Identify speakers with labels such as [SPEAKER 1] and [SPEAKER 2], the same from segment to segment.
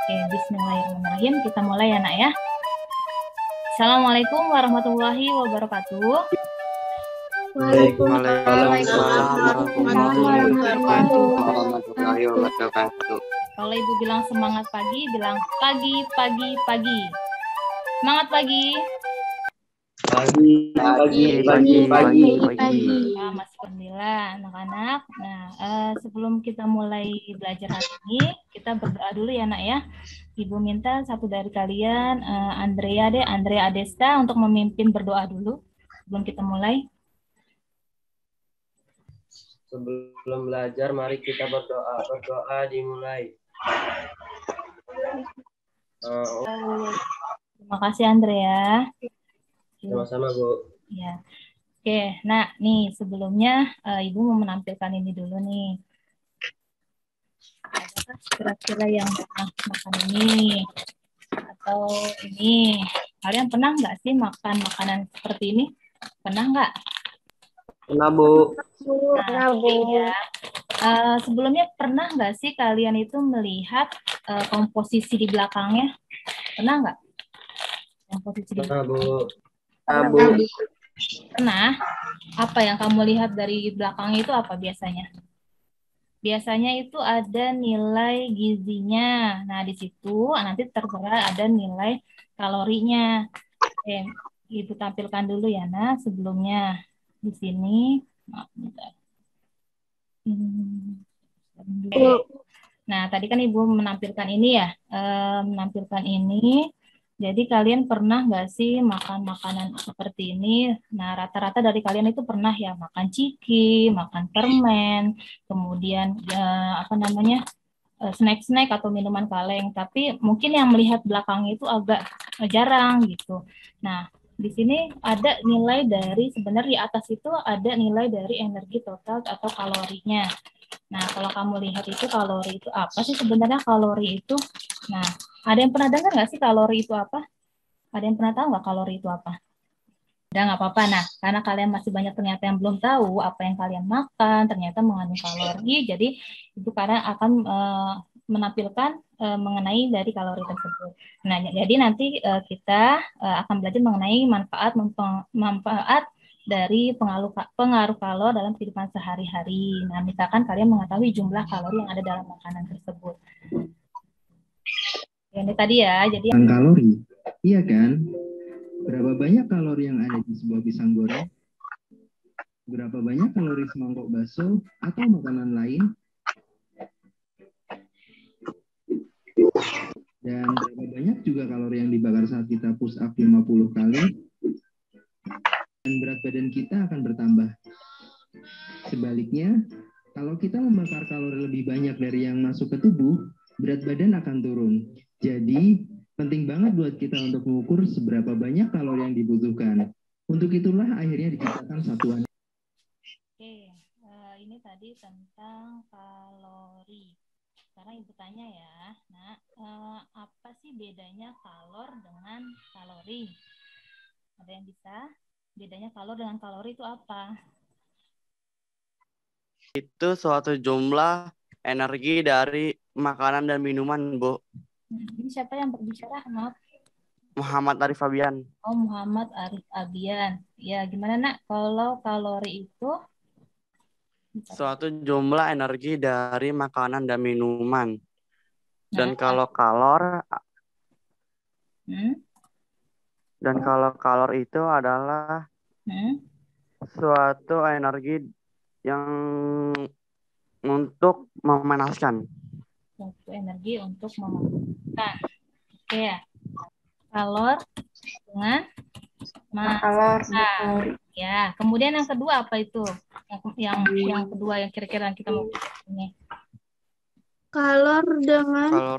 [SPEAKER 1] Oke, bismillahirrahmanirrahim. Kita mulai ya, Nak ya. Assalamualaikum warahmatullahi wabarakatuh.
[SPEAKER 2] Waalaikumsalam warahmatullahi wabarakatuh.
[SPEAKER 1] Kalau Ibu bilang semangat pagi, bilang pagi, pagi, pagi. Semangat pagi.
[SPEAKER 2] Pagi.
[SPEAKER 1] Mas Pernila, anak-anak. Nah, sebelum kita mulai belajar hari ini, kita berdoa dulu ya, Nak ya. Ibu minta satu dari kalian, Andrea Adesta, untuk memimpin berdoa dulu sebelum kita mulai.
[SPEAKER 3] Sebelum belajar, mari kita berdoa. Berdoa dimulai.
[SPEAKER 1] Terima kasih, Andrea.
[SPEAKER 3] Sama-sama, Bu.
[SPEAKER 1] Ya. Oke, nah nih sebelumnya Ibu mau menampilkan ini dulu nih. Adakah kira-kira yang pernah makan ini? Atau ini? Kalian pernah nggak sih makan makanan seperti ini? Pernah nggak?
[SPEAKER 3] Pernah, Bu.
[SPEAKER 1] Nah, ya. Sebelumnya pernah nggak sih kalian itu melihat komposisi di belakangnya? Pernah nggak? Komposisi di
[SPEAKER 3] Pernah, Bu.
[SPEAKER 1] Pernah? Apa yang kamu lihat dari belakangnya itu apa biasanya? Biasanya itu ada nilai gizinya. Nah, di situ nanti tertera ada nilai kalorinya. Oke, Ibu tampilkan dulu ya, Nah, sebelumnya. Di sini. Maaf, bentar. Nah, tadi kan Ibu menampilkan ini ya. Menampilkan ini. Jadi kalian pernah nggak sih makan makanan seperti ini? Nah, rata-rata dari kalian itu pernah ya makan ciki, makan permen, kemudian snack-snack atau minuman kaleng. Tapi mungkin yang melihat belakang itu agak jarang gitu. Nah, di sini ada nilai dari sebenarnya di atas itu ada nilai dari energi total atau kalorinya. Nah, kalau kamu lihat itu kalori itu apa sih sebenarnya kalori itu? Nah, ada yang pernah dengar nggak sih kalori itu apa? Ada yang pernah tahu nggak kalori itu apa? Udah nggak apa-apa. Nah, karena kalian masih banyak ternyata yang belum tahu apa yang kalian makan, ternyata mengandung kalori, jadi itu karena akan menampilkan mengenai dari kalori tersebut. Nah, jadi nanti kita akan belajar mengenai manfaat dari pengaruh kalor dalam kehidupan sehari-hari. Nah, misalkan kalian mengetahui jumlah kalori yang ada dalam makanan tersebut. Ini tadi ya, jadi
[SPEAKER 4] kalori, iya kan? Berapa banyak kalori yang ada di sebuah pisang goreng? Berapa banyak kalori semangkok bakso atau makanan lain? Dan berapa banyak juga kalori yang dibakar saat kita push up 50 kali? Dan berat badan kita akan bertambah. Sebaliknya, kalau kita membakar kalori lebih banyak dari yang masuk ke tubuh, berat badan akan turun. Jadi, penting banget buat kita untuk mengukur seberapa banyak kalori yang dibutuhkan. Untuk itulah akhirnya diciptakan satuan.
[SPEAKER 1] Oke, ini tadi tentang kalori. Sekarang Ibu tanya ya, nah apa sih bedanya kalor dengan kalori? Ada yang bisa? Bedanya kalor dengan kalori itu apa?
[SPEAKER 2] Itu suatu jumlah energi dari makanan dan minuman, Bu.
[SPEAKER 1] Ini siapa yang berbicara? Maaf.
[SPEAKER 2] Muhammad Arif Fabian.
[SPEAKER 1] Oh, Muhammad Arif Abian. Ya, gimana Nak? Kalau kalori itu?
[SPEAKER 2] Suatu jumlah energi dari makanan dan minuman. Dan kalau kalor, dan kalau kalor itu adalah suatu energi yang untuk memanaskan.
[SPEAKER 1] Suatu energi untuk memanaskan. Oke ya. Kalor dengan makanan. Ya, kemudian yang kedua apa itu? Yang kedua yang kira-kira kita mau ini.
[SPEAKER 5] Kalor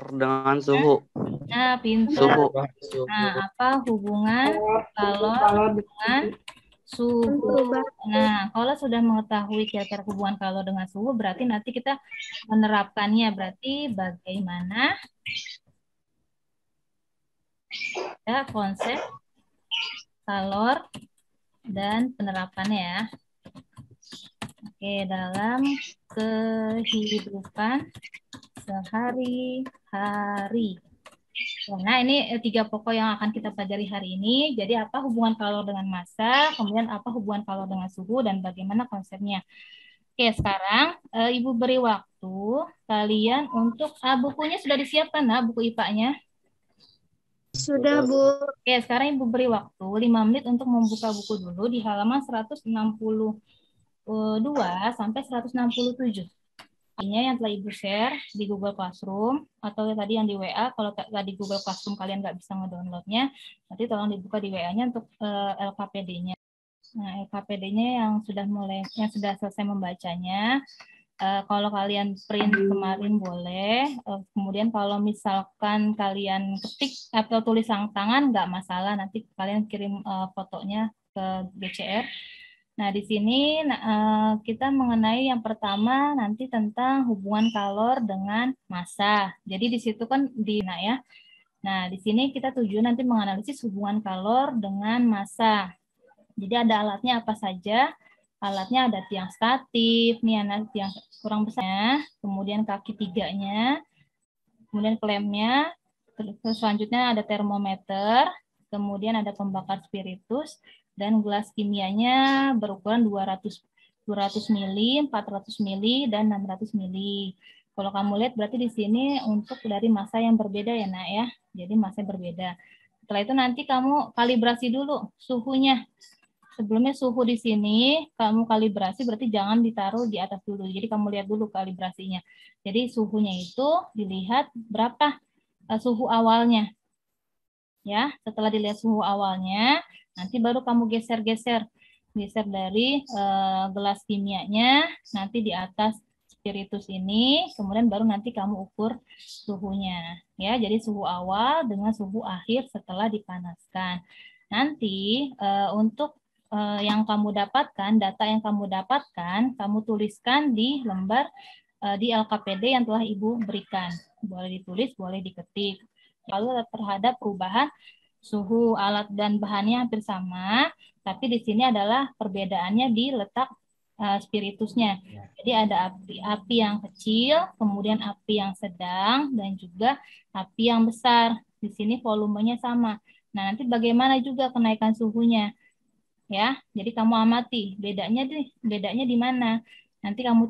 [SPEAKER 5] dengan
[SPEAKER 2] suhu.
[SPEAKER 1] Nah, pintar. Nah, apa hubungan kalor dengan suhu? Nah, kalau sudah mengetahui kira-kira hubungan kalor dengan suhu, berarti nanti kita menerapkannya. Berarti bagaimana ya konsep kalor dan penerapannya ya. Oke, dalam kehidupan sehari-hari. Nah, ini 3 pokok yang akan kita pelajari hari ini. Jadi apa hubungan kalor dengan massa, kemudian apa hubungan kalor dengan suhu, dan bagaimana konsepnya. Oke, sekarang Ibu beri waktu kalian untuk bukunya sudah disiapkan, nah, buku IPA-nya.
[SPEAKER 5] Sudah, Bu.
[SPEAKER 1] Oke, sekarang Ibu beri waktu 5 menit untuk membuka buku dulu di halaman 162 sampai 167. Yang telah Ibu share di Google Classroom atau tadi yang di WA. Kalau tadi Google Classroom kalian nggak bisa ngedownloadnya, nanti tolong dibuka di WA-nya untuk LKPD-nya. Nah, LKPD-nya yang sudah selesai membacanya. Kalau kalian print kemarin boleh. Kemudian kalau misalkan kalian ketik atau tulis tangan nggak masalah. Nanti kalian kirim fotonya ke GCR. Nah, di sini kita mengenai yang pertama nanti tentang hubungan kalor dengan massa. Jadi di situ kan ya. Nah, di sini kita tujuan nanti menganalisis hubungan kalor dengan massa. Jadi ada alatnya apa saja? Alatnya ada tiang statif, nih ada tiang kurang besarnya, kemudian kaki 3-nya, kemudian klemnya, selanjutnya ada termometer, kemudian ada pembakar spiritus, dan gelas kimianya berukuran 200 mili, 400 mili, dan 600 mili. Kalau kamu lihat berarti di sini untuk dari massa yang berbeda ya, Nak ya. Jadi massa berbeda. Setelah itu nanti kamu kalibrasi dulu suhunya. Sebelumnya suhu di sini kamu kalibrasi berarti jangan ditaruh di atas dulu. Jadi kamu lihat dulu kalibrasinya. Jadi suhunya itu dilihat berapa suhu awalnya. Ya, setelah dilihat suhu awalnya, nanti baru kamu geser dari gelas kimianya, nanti di atas spiritus ini, kemudian baru nanti kamu ukur suhunya. Ya, jadi suhu awal dengan suhu akhir setelah dipanaskan. Nanti untuk yang kamu dapatkan, data yang kamu dapatkan, kamu tuliskan di lembar di LKPD yang telah Ibu berikan. Boleh ditulis, boleh diketik. Lalu terhadap perubahan suhu alat dan bahannya hampir sama, tapi di sini adalah perbedaannya di letak spiritusnya. Jadi ada api yang kecil, kemudian api yang sedang, dan juga api yang besar. Di sini volumenya sama. Nah, nanti bagaimana juga kenaikan suhunya? Ya, jadi kamu amati bedanya di mana. Nanti kamu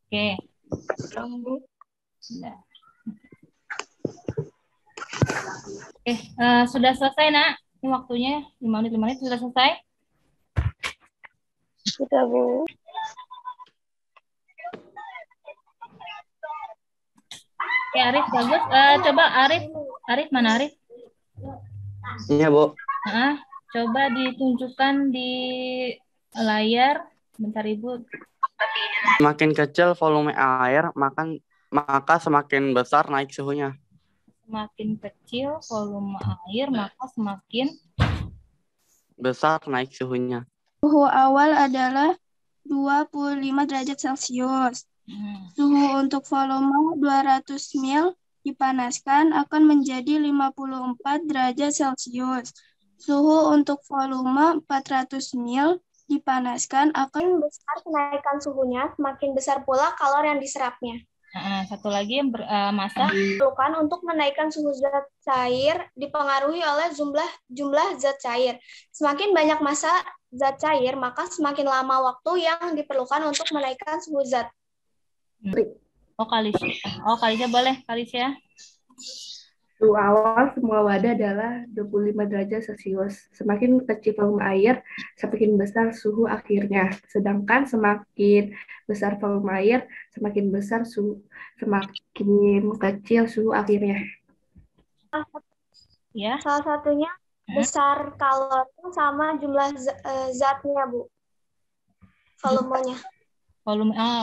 [SPEAKER 1] Oke. Sudah selesai, Nak. Ini waktunya 5 menit sudah selesai.
[SPEAKER 5] Sudah, Bu.
[SPEAKER 1] Oke, Arif bagus. Coba Arif mana Arif?
[SPEAKER 2] Iya, Bu.
[SPEAKER 1] Coba ditunjukkan di layar. Bentar, Ibu.
[SPEAKER 2] Semakin kecil volume air, maka semakin besar naik suhunya.
[SPEAKER 1] Semakin kecil volume air, maka semakin
[SPEAKER 2] besar naik suhunya.
[SPEAKER 5] Suhu awal adalah 25 derajat Celcius. Suhu untuk volume 200 ml dipanaskan akan menjadi 54 derajat Celcius. Suhu untuk volume 400 ml dipanaskan akan besar kenaikan suhunya, semakin besar pula kalor yang diserapnya.
[SPEAKER 1] Satu lagi yang massa
[SPEAKER 5] diperlukan untuk menaikkan suhu zat cair dipengaruhi oleh jumlah zat cair. Semakin banyak massa zat cair, maka semakin lama waktu yang diperlukan untuk menaikkan suhu zat.
[SPEAKER 1] Kalisya boleh, Kalisya.
[SPEAKER 6] Suhu awal semua wadah adalah 25 derajat Celcius. Semakin kecil volume air, semakin besar suhu akhirnya. Sedangkan semakin besar volume air, semakin kecil suhu akhirnya.
[SPEAKER 1] Ya.
[SPEAKER 5] Salah satunya besar kalornya sama jumlah zatnya, Bu. Volumenya.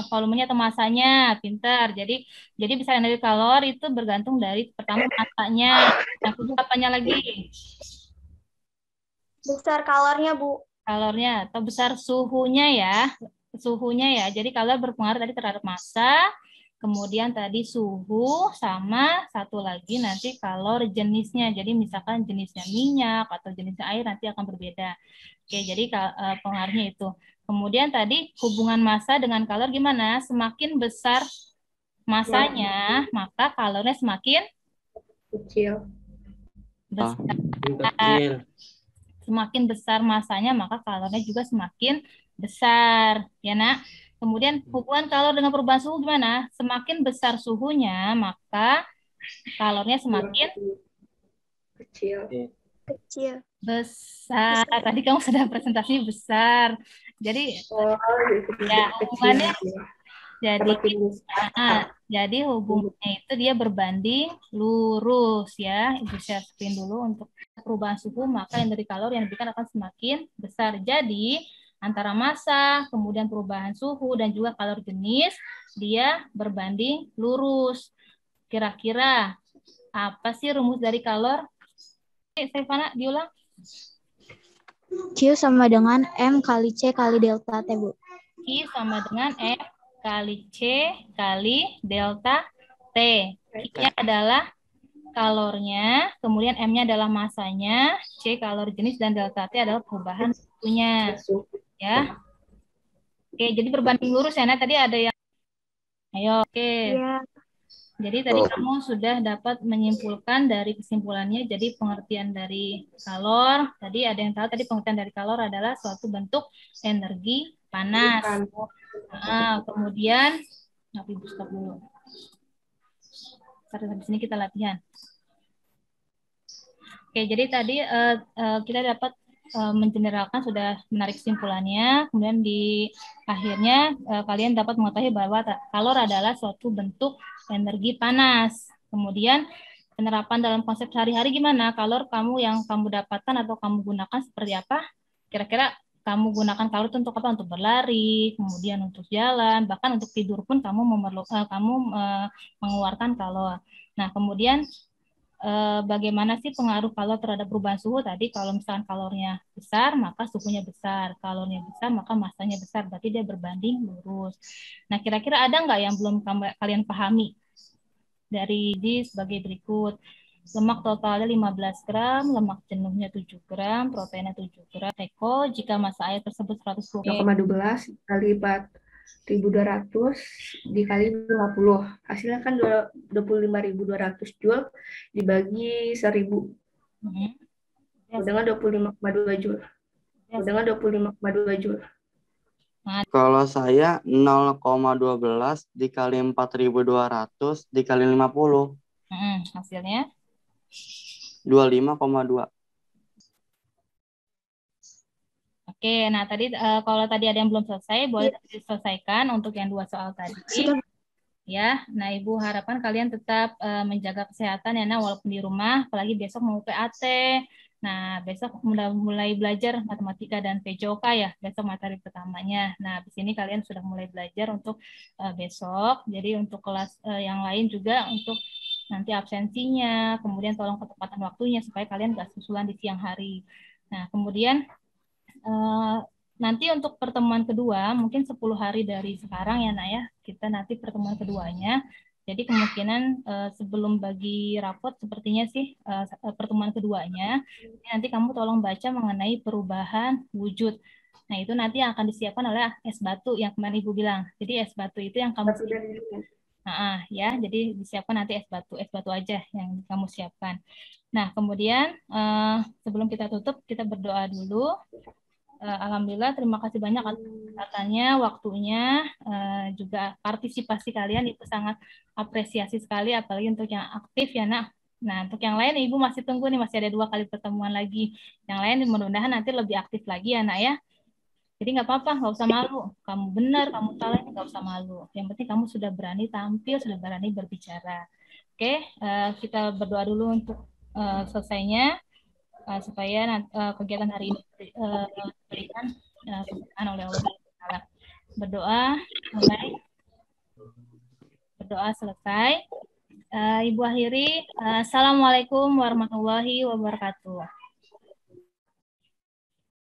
[SPEAKER 1] Volumenya atau masanya, pintar. Jadi bisa dari kalor itu bergantung dari pertama masanya, yang kedua apanya lagi?
[SPEAKER 5] Besar kalornya, Bu.
[SPEAKER 1] Kalornya atau besar suhunya ya. Jadi kalor berpengaruh tadi terhadap massa, kemudian tadi suhu, sama satu lagi nanti kalor jenisnya. Jadi misalkan jenisnya minyak atau jenisnya air nanti akan berbeda. Oke, jadi pengaruhnya itu. Kemudian tadi hubungan massa dengan kalor gimana? Semakin besar massanya, maka kalornya semakin
[SPEAKER 6] Kecil.
[SPEAKER 1] besar.
[SPEAKER 3] Kecil.
[SPEAKER 1] Semakin besar massanya, maka kalornya juga semakin besar. Ya, Nak? Kemudian hubungan kalor dengan perubahan suhu gimana? Semakin besar suhunya, maka kalornya semakin
[SPEAKER 6] Kecil.
[SPEAKER 5] Kecil.
[SPEAKER 1] besar. Tadi kamu sudah presentasi besar. Jadi
[SPEAKER 6] Oh, itu
[SPEAKER 1] ya hubungannya jadi
[SPEAKER 6] Semakin besar.
[SPEAKER 1] jadi hubungannya itu dia berbanding lurus ya. Ibu share screen dulu untuk perubahan suhu, maka energi kalor yang diberikan akan semakin besar. Jadi antara massa, kemudian perubahan suhu dan juga kalor jenis dia berbanding lurus. Kira-kira apa sih rumus dari kalor? Stefana, diulang.
[SPEAKER 7] Q sama dengan M kali C kali delta T, Bu.
[SPEAKER 1] Q sama dengan M kali C kali delta T. Q-nya adalah kalornya, kemudian M-nya adalah masanya, C kalor jenis, dan delta T adalah perubahan suhunya. Ya. Oke, jadi berbanding lurus ya. Nah, tadi ada yang ayo, oke.
[SPEAKER 5] Ya.
[SPEAKER 1] Jadi tadi kamu sudah dapat menyimpulkan dari kesimpulannya. Jadi pengertian dari kalor, tadi ada yang tahu tadi pengertian dari kalor adalah suatu bentuk energi panas. Nah, kemudian, Ibu stop dulu. Sampai sini kita latihan. Oke, jadi tadi kita dapat mengeneralkan, sudah menarik kesimpulannya. Kemudian di akhirnya kalian dapat mengetahui bahwa kalor adalah suatu bentuk energi panas. Kemudian penerapan dalam konsep sehari-hari gimana? Kalor yang kamu dapatkan atau kamu gunakan seperti apa? Kira-kira kamu gunakan kalor itu untuk apa? Untuk berlari, kemudian untuk jalan, bahkan untuk tidur pun kamu mengeluarkan kalor. Nah, kemudian bagaimana sih pengaruh kalor terhadap perubahan suhu tadi? Kalau misalkan kalornya besar, maka suhunya besar. Kalornya besar, maka massanya besar. Berarti dia berbanding lurus. Nah, kira-kira ada nggak yang belum kalian pahami? Dari ini sebagai berikut. Lemak totalnya 15 gram, lemak jenuhnya 7 gram, proteinnya 7 gram. Teko, jika massa air tersebut 120
[SPEAKER 6] 0,12 kali 4.200 dikali 50. Hasilnya kan 25.200 Joule dibagi 1.000. Dengan 25,2 Joule. Dengan 25,2 Joule.
[SPEAKER 2] Kalau saya 0,12 dikali 4.200 dikali 50.
[SPEAKER 1] Hasilnya?
[SPEAKER 2] 25,2.
[SPEAKER 1] Oke, nah tadi kalau tadi ada yang belum selesai, boleh diselesaikan untuk yang 2 soal tadi. Ya, nah Ibu harapkan kalian tetap menjaga kesehatan ya, nah walaupun di rumah, apalagi besok mau PAT. Nah, besok mulai belajar matematika dan PJOK ya, besok materi pertamanya. Nah, di sini kalian sudah mulai belajar untuk besok. Jadi untuk kelas yang lain juga untuk nanti absensinya, kemudian tolong ketepatan waktunya supaya kalian nggak susulan di siang hari. Nah, kemudian nanti untuk pertemuan kedua, mungkin 10 hari dari sekarang ya, Nak ya, kita nanti pertemuan keduanya. Jadi kemungkinan sebelum bagi rapot sepertinya sih pertemuan keduanya, nanti kamu tolong baca mengenai perubahan wujud. Nah, itu nanti yang akan disiapkan oleh es batu yang kemarin Ibu bilang. Jadi es batu itu yang kamu ya, jadi disiapkan nanti es batu aja yang kamu siapkan. Nah, kemudian sebelum kita tutup, kita berdoa dulu. Alhamdulillah, terima kasih banyak atas kesempatannya, waktunya, juga partisipasi kalian, itu sangat apresiasi sekali, apalagi untuk yang aktif ya, Nak. Nah, untuk yang lain Ibu masih tunggu nih, masih ada 2 kali pertemuan lagi. Yang lain mudah-mudahan nanti lebih aktif lagi ya, Nak ya. Jadi nggak apa-apa, nggak usah malu. Kamu benar, kamu salah, nggak usah malu. Yang penting kamu sudah berani tampil, sudah berani berbicara. Oke, kita berdoa dulu untuk selesainya. Supaya kegiatan hari ini diberikan keberkahan oleh Allah Taala. Berdoa mulai, berdoa selesai. Ibu akhiri, Assalamualaikum warahmatullahi wabarakatuh.